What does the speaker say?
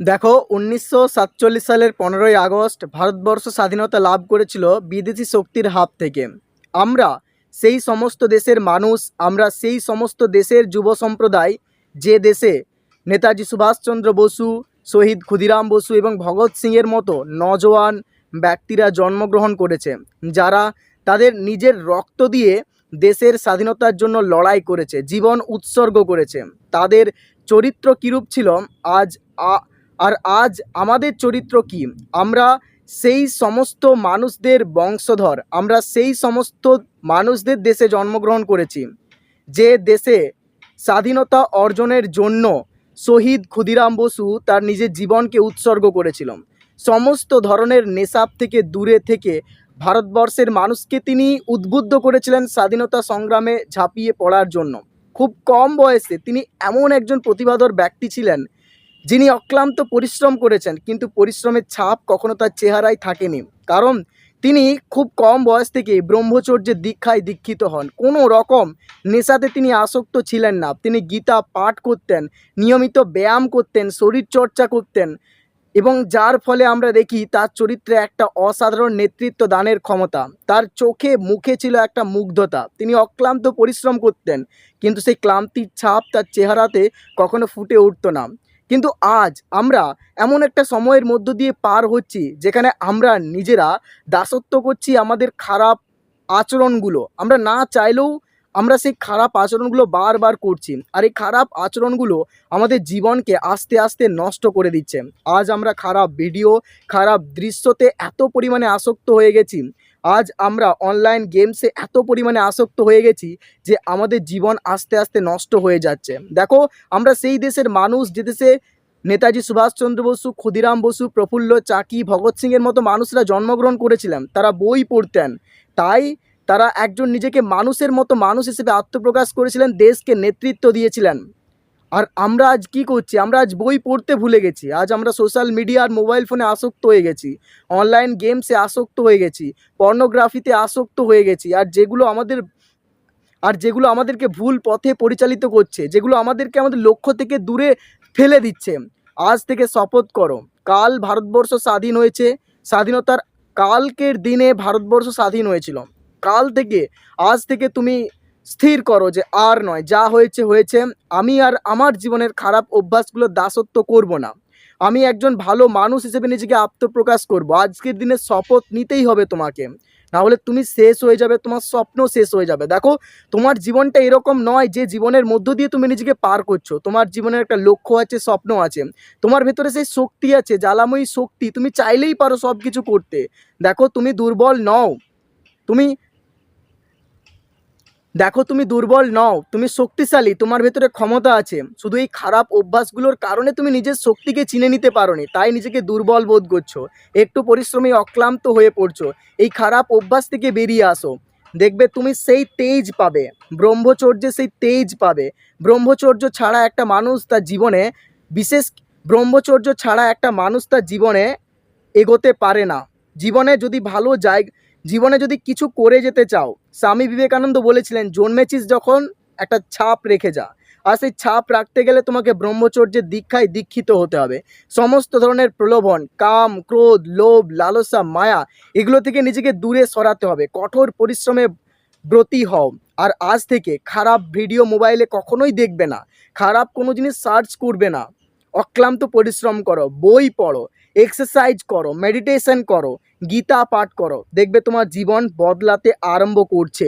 দেখো 1947 সালের 15ই আগস্ট ভারতবর্ষ স্বাধীনতা লাভ করেছিল বিদেশি শক্তির হাত থেকে। আমরা সেই সমস্ত দেশের মানুষ, আমরা সেই সমস্ত দেশের যুব সম্প্রদায় যে দেশে নেতাজি সুভাষচন্দ্র বসু, শহীদ ক্ষুদিরাম বসু এবং ভগৎ সিংয়ের মতো নজওয়ান ব্যক্তিরা জন্মগ্রহণ করেছে, যারা তাদের নিজের রক্ত দিয়ে দেশের স্বাধীনতার জন্য লড়াই করেছে, জীবন উৎসর্গ করেছে। তাদের চরিত্র কীরূপ ছিল আজ আর আজ আমাদের চরিত্র কি? আমরা সেই সমস্ত মানুষদের বংশধর, আমরা সেই সমস্ত মানুষদের দেশে জন্মগ্রহণ করেছি যে দেশে স্বাধীনতা অর্জনের জন্য শহীদ ক্ষুদিরাম বসু তার নিজের জীবনকে উৎসর্গ করেছিল। সমস্ত ধরনের নেশাব থেকে দূরে থেকে ভারতবর্ষের মানুষকে তিনি উদ্বুদ্ধ করেছিলেন স্বাধীনতা সংগ্রামে ঝাঁপিয়ে পড়ার জন্য। খুব কম বয়সে তিনি এমন একজন প্রতিভাধর ব্যক্তি ছিলেন যিনি অক্লান্ত পরিশ্রম করেছেন, কিন্তু পরিশ্রমের ছাপ কখনো তার চেহারায় থাকেনি। কারণ তিনি খুব কম বয়স থেকে ব্রহ্মচর্যের দীক্ষায় দীক্ষিত হন। কোনো রকম নেশাতে তিনি আসক্ত ছিলেন না। তিনি গীতা পাঠ করতেন, নিয়মিত ব্যায়াম করতেন, শরীরচর্চা করতেন, এবং যার ফলে আমরা দেখি তার চরিত্রে একটা অসাধারণ নেতৃত্ব দানের ক্ষমতা। তার চোখে মুখে ছিল একটা মুগ্ধতা। তিনি অক্লান্ত পরিশ্রম করতেন, কিন্তু সেই ক্লান্তির ছাপ তার চেহারাতে কখনো ফুটে উঠতো না। কিন্তু আজ আমরা এমন একটা সময়ের মধ্য দিয়ে পার হচ্ছি যেখানে আমরা নিজেরা দাসত্ব করছি আমাদের খারাপ আচরণগুলো। আমরা না চাইলেও আমরা সেই খারাপ আচরণগুলো বারবার করছি, আর এই খারাপ আচরণগুলো আমাদের জীবনকে আস্তে আস্তে নষ্ট করে দিচ্ছে। আজ আমরা খারাপ ভিডিও, খারাপ দৃশ্যতে এত পরিমাণে আসক্ত হয়ে গেছি, আজ আমরা অনলাইন গেমসে এত পরিমাণে আসক্ত হয়ে গেছি যে আমাদের জীবন আস্তে আস্তে নষ্ট হয়ে যাচ্ছে। দেখো, আমরা সেই দেশের মানুষ যে দেশে নেতাজি সুভাষচন্দ্র বসু, ক্ষুদিরাম বসু, প্রফুল্ল চাকি, ভগৎ সিংয়ের মতো মানুষরা জন্মগ্রহণ করেছিলেন। তারা বই পড়তেন, তাই তারা একজন নিজেকে মানুষের মতো মানুষ হিসেবে আত্মপ্রকাশ করেছিলেন, দেশকে নেতৃত্ব দিয়েছিলেন। আর আমরা আজ কি করছি? আমরা আজ বই পড়তে ভুলে গেছি। আজ আমরা সোশ্যাল মিডিয়া আর মোবাইল ফোনে আসক্ত হয়ে গেছি, অনলাইন গেমসে আসক্ত হয়ে গেছি, পর্নোগ্রাফিতে আসক্ত হয়ে গেছি। আর যেগুলো আমাদেরকে ভুল পথে পরিচালিত করছে, যেগুলো আমাদেরকে আমাদের লক্ষ্য থেকে দূরে ফেলে দিচ্ছে। আজ থেকে শপথ করো, কাল ভারতবর্ষ স্বাধীন হয়েছে, স্বাধীনতার কালকের দিনে ভারতবর্ষ স্বাধীন হয়েছিল। কাল থেকে, আজ থেকে তুমি স্থির করো যে আর নয়, যা হয়েছে হয়েছে। আমি আর আমার জীবনের খারাপ অভ্যাসগুলো দাসত্ব করব না। আমি একজন ভালো মানুষ হিসেবে নিজেকে আত্মপ্রকাশ করব। আজকের দিনে শপথ নিতেই হবে তোমাকে, না হলে তুমি শেষ হয়ে যাবে, তোমার স্বপ্ন শেষ হয়ে যাবে। দেখো, তোমার জীবনটা এরকম নয় যে জীবনের মধ্য দিয়ে তুমি নিজেকে পার করছো। তোমার জীবনের একটা লক্ষ্য আছে, স্বপ্ন আছে, তোমার ভেতরে সেই শক্তি আছে, জ্বালাময়ী শক্তি। তুমি চাইলেই পারো সব কিছু করতে। দেখো, তুমি দুর্বল নও, তুমি দেখো তুমি দুর্বল নও, তুমি শক্তিশালী, তোমার ভেতরে ক্ষমতা আছে। শুধু এই খারাপ অভ্যাসগুলোর কারণে তুমি নিজের শক্তিকে চিনে নিতে পারোনি, তাই নিজেকে দুর্বল বোধ করছো, একটু পরিশ্রমী অক্লান্ত হয়ে পড়ছো। এই খারাপ অভ্যাস থেকে বেরিয়ে আসো, দেখবে তুমি সেই তেজ পাবে, ব্রহ্মচর্যে সেই তেজ পাবে। ব্রহ্মচর্য ছাড়া একটা মানুষ তার জীবনে বিশেষ ব্রহ্মচর্য ছাড়া একটা মানুষ তার জীবনে এগোতে পারে না। জীবনে যদি ভালো জায়গা জীবনে যদি কিছু করে যেতে চাও, স্বামী বিবেকানন্দ বলেছিলেন, জন্মেছিস যখন একটা ছাপ রেখে যা। আর সেই ছাপ রাখতে গেলে তোমাকে ব্রহ্মচর্যের দীক্ষায় দীক্ষিত হতে হবে। সমস্ত ধরনের প্রলোভন, কাম, ক্রোধ, লোভ, লালসা, মায়া, এগুলো থেকে নিজেকে দূরে সরাতে হবে। কঠোর পরিশ্রমে ব্রতী হও। আর আজ থেকে খারাপ ভিডিও মোবাইলে কখনোই দেখবে না, খারাপ কোনো জিনিস সার্চ করবে না। অক্লান্ত পরিশ্রম করো, বই পড়ো, এক্সারসাইজ করো, মেডিটেশন করো, গীতা পাঠ করো, দেখবে তোমার জীবন বদলাতে আরম্ভ করছে।